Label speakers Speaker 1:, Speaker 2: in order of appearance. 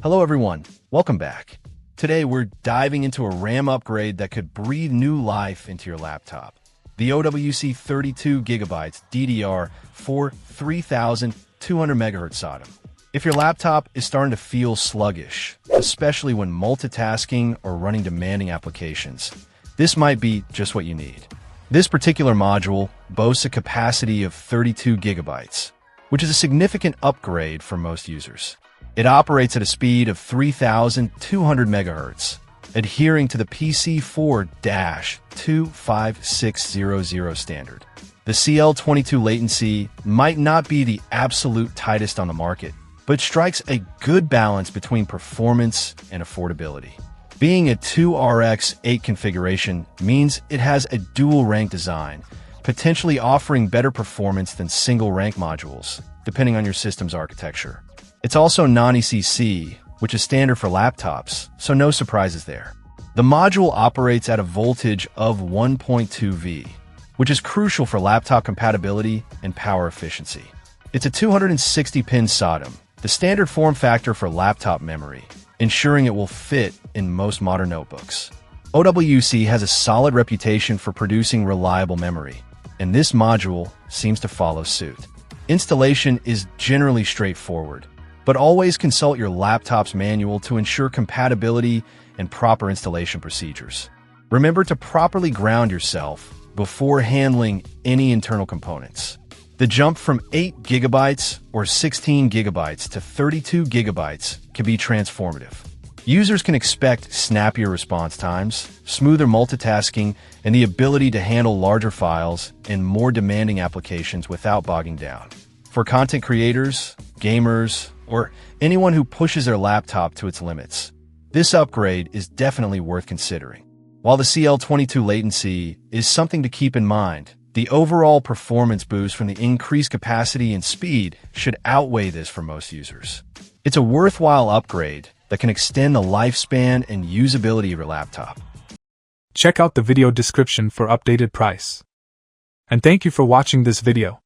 Speaker 1: Hello everyone, welcome back. Today we're diving into a RAM upgrade that could breathe new life into your laptop. The OWC 32GB DDR4 3200MHz SODIMM. If your laptop is starting to feel sluggish, especially when multitasking or running demanding applications, this might be just what you need. This particular module boasts a capacity of 32 gigabytes, which is a significant upgrade for most users. It operates at a speed of 3200 MHz, adhering to the PC4-25600 standard. The CL22 latency might not be the absolute tightest on the market, but strikes a good balance between performance and affordability. Being a 2RX8 configuration means it has a dual-rank design, potentially offering better performance than single-rank modules, depending on your system's architecture. It's also non-ECC, which is standard for laptops, so no surprises there. The module operates at a voltage of 1.2 V, which is crucial for laptop compatibility and power efficiency. It's a 260-pin SODIMM, the standard form factor for laptop memory, ensuring it will fit in most modern notebooks. OWC has a solid reputation for producing reliable memory, and this module seems to follow suit. Installation is generally straightforward, but always consult your laptop's manual to ensure compatibility and proper installation procedures. Remember to properly ground yourself before handling any internal components. The jump from 8 gigabytes or 16 gigabytes to 32 gigabytes can be transformative. Users can expect snappier response times, smoother multitasking, and the ability to handle larger files and more demanding applications without bogging down. For content creators, gamers, or anyone who pushes their laptop to its limits, this upgrade is definitely worth considering. While the CL22 latency is something to keep in mind, the overall performance boost from the increased capacity and speed should outweigh this for most users. It's a worthwhile upgrade that can extend the lifespan and usability of your laptop.
Speaker 2: Check out the video description for updated price. And thank you for watching this video.